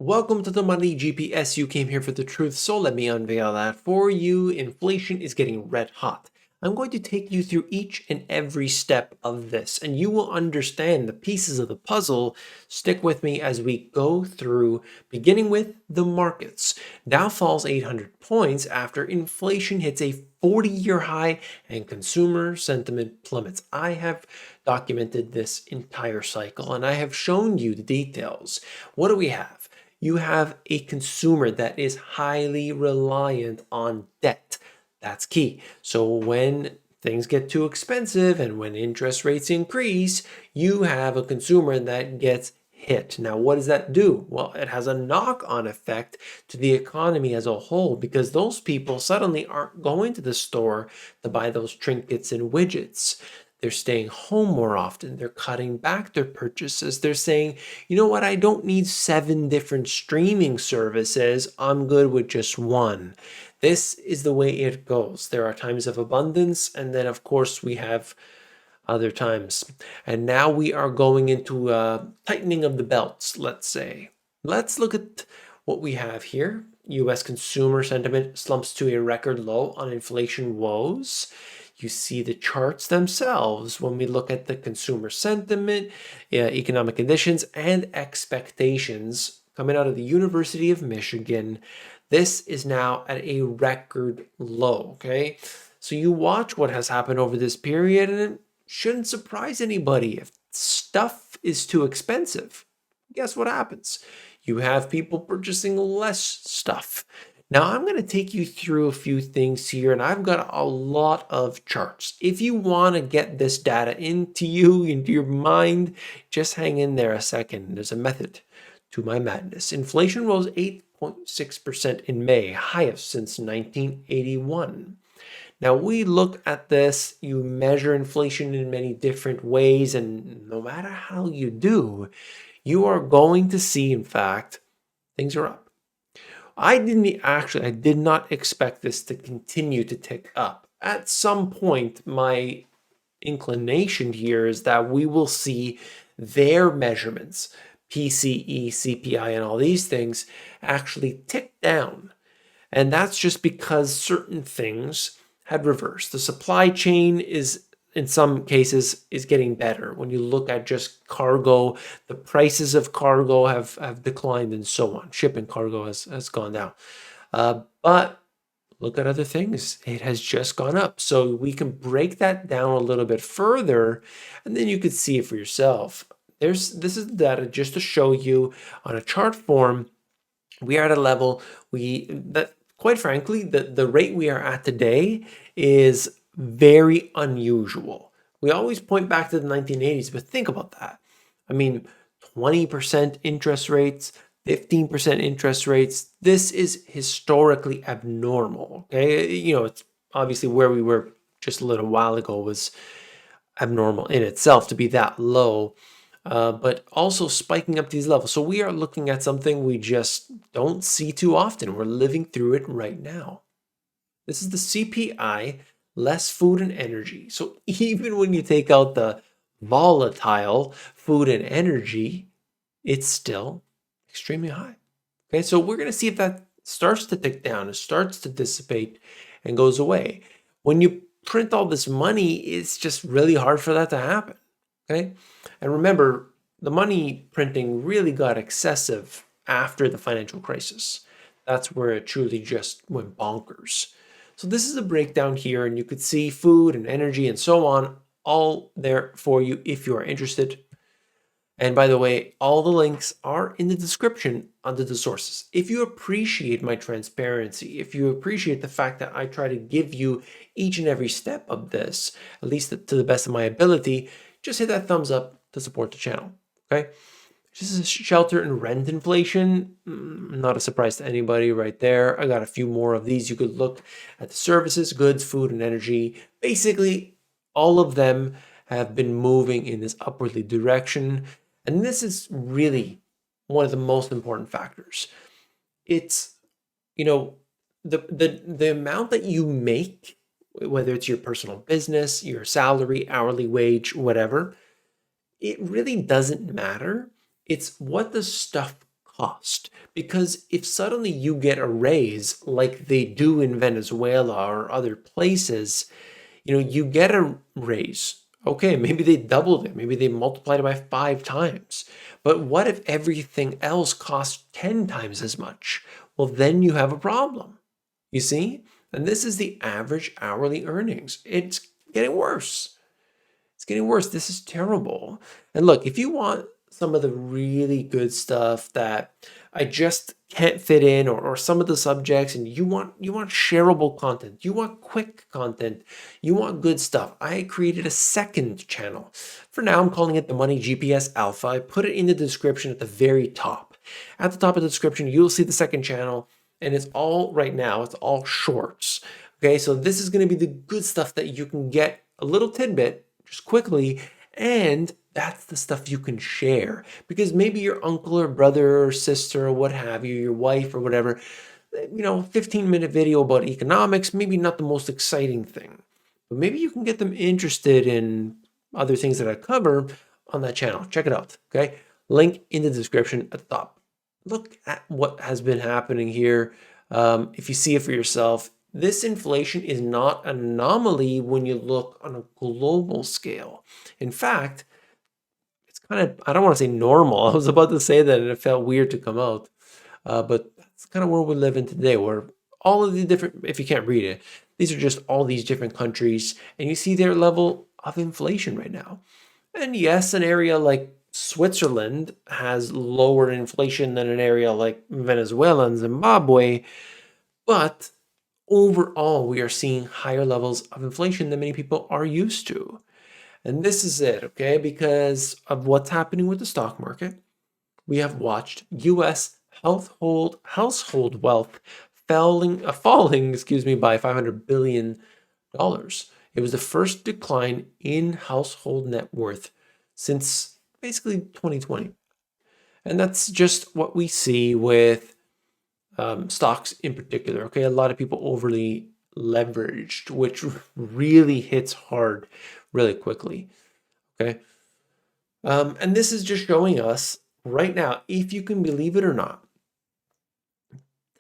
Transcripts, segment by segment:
Welcome to the Money GPS. You came here for the truth, so let me unveil that for you. Inflation is getting red hot. I'm going to take you through each and every step of this, and you will understand the pieces of the puzzle. Stick with me as we go through, beginning with the markets. Dow falls 800 points after inflation hits a 40-year high and consumer sentiment plummets. I have documented this entire cycle, and I have shown you the details. What do we have? You have a consumer that is highly reliant on debt. That's key. So when things get too expensive and when interest rates increase, you have a consumer that gets hit. Now, what does that do? Well, it has a knock-on effect to the economy as a whole because those people suddenly aren't going to the store to buy those trinkets and widgets. They're staying home more often. They're cutting back their purchases. They're saying, you know what, I don't need 7 different streaming services. I'm good with just one. This is the way it goes. There are times of abundance, and then, of course, we have other times. And now we are going into a tightening of the belts, let's say. Let's look at what we have here. U.S. consumer sentiment slumps to a record low on inflation woes. You see the charts themselves when we look at the consumer sentiment, economic conditions, and expectations coming out of the University of Michigan. This is now at a record low, okay? So you watch what has happened over this period, and it shouldn't surprise anybody. If stuff is too expensive, guess what happens? You have people purchasing less stuff. Now, I'm going to take you through a few things here, and I've got a lot of charts. If you want to get this data into your mind, just hang in there a second. There's a method to my madness. Inflation rose 8.6% in May, highest since 1981. Now, we look at this, you measure inflation in many different ways, and no matter how you do, you are going to see, in fact, things are up. I did not expect this to continue to tick up. At some point, my inclination here is that we will see their measurements, PCE, CPI, and all these things, actually tick down. And that's just because certain things had reversed. The supply chain is, in some cases, is getting better. When you look at just cargo, the prices of cargo have declined and so on. Shipping cargo has gone down. But look at other things. It has just gone up. So we can break that down a little bit further, and then you could see it for yourself. This is the data just to show you on a chart form. We are at a level that quite frankly, the rate we are at today is very unusual. We always point back to the 1980s, but think about that. I mean, 20% interest rates, 15% interest rates. This is historically abnormal, okay? It's obviously where we were just a little while ago was abnormal in itself to be that low. But also spiking up these levels. So we are looking at something we just don't see too often. We're living through it right now. This is the CPI, less food and energy. So even when you take out the volatile food and energy, it's still extremely high. Okay, so we're going to see if that starts to tick down, it starts to dissipate and goes away. When you print all this money, it's just really hard for that to happen. Okay, and remember, the money printing really got excessive after the financial crisis. That's where it truly just went bonkers. So this is a breakdown here, and you could see food and energy and so on all there for you if you are interested. And by the way, all the links are in the description under the sources. If you appreciate my transparency, if you appreciate the fact that I try to give you each and every step of this, at least to the best of my ability, just hit that thumbs up to support the channel, okay? This is shelter and rent inflation. Not a surprise to anybody right there. I got a few more of these. You could look at the services, goods, food, and energy. Basically, all of them have been moving in this upwardly direction. And this is really one of the most important factors. It's, the amount that you make, whether it's your personal business, your salary, hourly wage, whatever, it really doesn't matter. It's what the stuff cost. Because if suddenly you get a raise like they do in Venezuela or other places, you get a raise. Okay, maybe they doubled it. Maybe they multiplied it by 5 times. But what if everything else costs 10 times as much? Well, then you have a problem. You see? And this is the average hourly earnings. It's getting worse. It's getting worse. This is terrible. And look, if you want some of the really good stuff that I just can't fit in, or some of the subjects, and you want shareable content, you want quick content, you want good stuff, I created a second channel. For now, I'm calling it the Money GPS Alpha. I put it in the description at the very top. At the top of the description, you'll see the second channel, and it's all right now, it's all shorts. Okay, so this is going to be the good stuff that you can get a little tidbit just quickly, and that's the stuff you can share, because maybe your uncle or brother or sister or what have you, your wife or whatever, 15-minute video about economics, maybe not the most exciting thing, but maybe you can get them interested in other things that I cover on that channel. Check it out, okay? Link in the description at the top. Look at what has been happening here. If you see it for yourself, this inflation is not an anomaly when you look on a global scale. In fact, it's kind of, I don't want to say normal. I was about to say that and it felt weird to come out. But that's kind of where we live in today, where all of the different, if you can't read it, these are just all these different countries, and you see their level of inflation right now. And yes, an area like Switzerland has lower inflation than an area like Venezuela and Zimbabwe, but overall, we are seeing higher levels of inflation than many people are used to. And this is it, okay? Because of what's happening with the stock market, we have watched U.S. household wealth falling, by $500 billion. It was the first decline in household net worth since basically 2020. And that's just what we see with stocks in particular. Okay, a lot of people overly leveraged, which really hits hard really quickly. Okay, and this is just showing us right now, if you can believe it or not,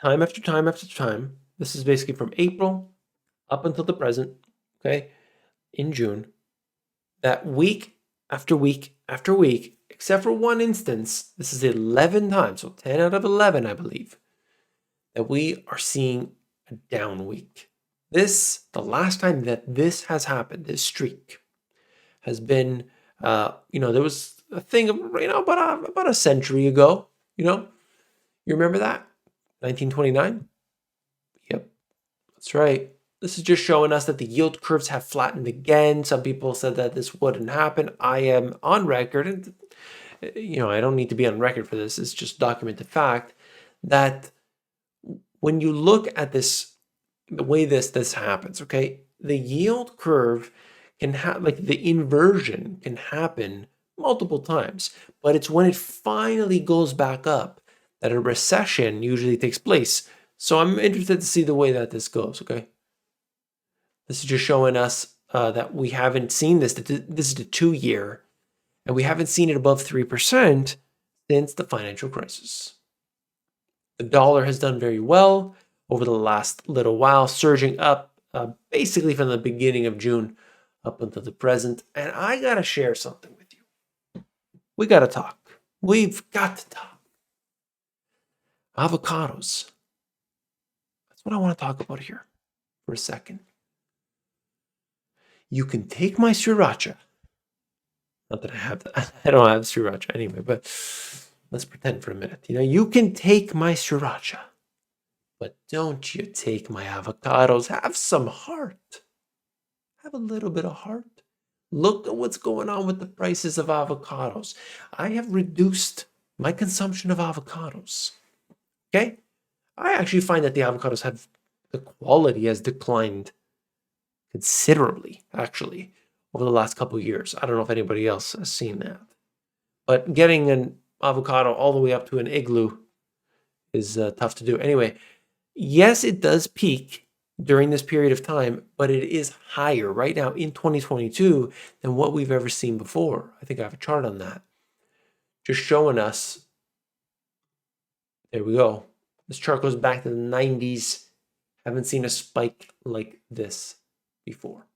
time after time after time, this is basically from April up until the present, okay, in June, that week after week after week, except for one instance, this is 11 times, so 10 out of 11, I believe, that we are seeing a down week. The last time that this has happened, this streak, has been, there was a thing, about a century ago, you remember that? 1929? Yep, that's right. This is just showing us that the yield curves have flattened again. Some people said that this wouldn't happen. I am on record, and I don't need to be on record for this. It's just documented fact that when you look at this, the way this happens, okay, the yield curve can have, like, the inversion can happen multiple times, but it's when it finally goes back up that a recession usually takes place. So I'm interested to see the way that this goes, okay? This is just showing us that we haven't seen this. This is the 2-year, and we haven't seen it above 3% since the financial crisis. The dollar has done very well over the last little while, surging up basically from the beginning of June up until the present. And I got to share something with you. We got to talk. We've got to talk. Avocados. That's what I want to talk about here for a second. You can take my sriracha. Not that I have that. I don't have sriracha anyway, but let's pretend for a minute. You can take my sriracha, but don't you take my avocados. Have some heart. Have a little bit of heart. Look at what's going on with the prices of avocados. I have reduced my consumption of avocados. Okay? I actually find that the avocados the quality has declined considerably, actually, over the last couple of years. I don't know if anybody else has seen that. But getting an avocado all the way up to an igloo is tough to do. Anyway, yes, it does peak during this period of time, but it is higher right now in 2022 than what we've ever seen before. I think I have a chart on that, just showing us There we go. This chart goes back to the 90s. Haven't seen a spike like this before.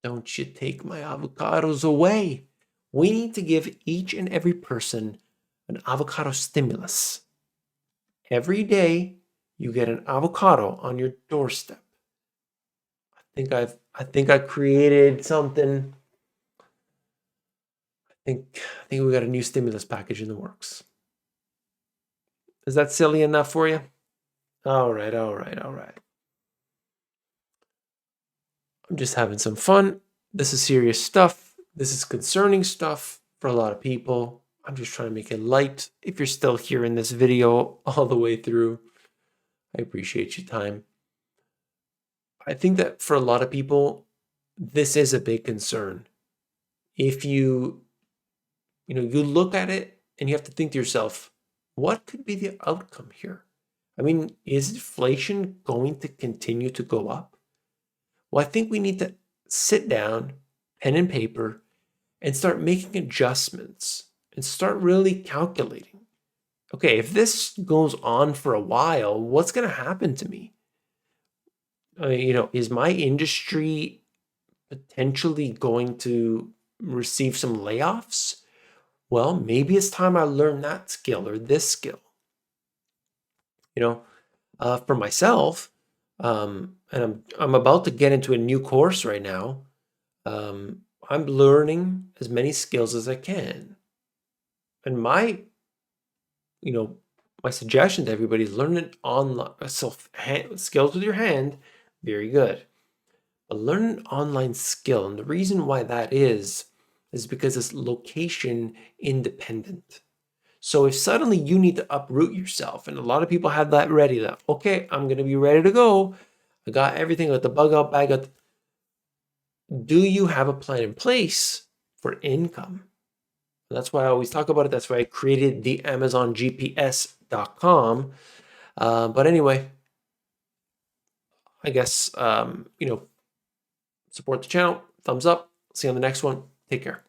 Don't you take my avocados away. We need to give each and every person an avocado stimulus. Every day you get an avocado on your doorstep. I think I created something. I think we got a new stimulus package in the works. Is that silly enough for you? All right. I'm just having some fun. This is serious stuff. This is concerning stuff for a lot of people. I'm just trying to make it light. If you're still here in this video all the way through, I appreciate your time. I think that for a lot of people, this is a big concern. If you look at it and you have to think to yourself, what could be the outcome here? I mean, is inflation going to continue to go up? Well, I think we need to sit down, pen and paper, and start making adjustments and start really calculating. Okay, if this goes on for a while, what's going to happen to me? Is my industry potentially going to receive some layoffs? Well, maybe it's time I learn that skill or this skill. For myself, and I'm about to get into a new course right now. I'm learning as many skills as I can. And my suggestion to everybody is learn an online skills with your hand, very good. But learn an online skill, and the reason why that is because it's location independent. So if suddenly you need to uproot yourself, and a lot of people have that ready, that okay, I'm gonna be ready to go. I got everything, I got the bug out bag. Do you have a plan in place for income? That's why I always talk about it. That's why I created the AmazonGPS.com. But anyway, I guess, support the channel, thumbs up. See you on the next one. Take care.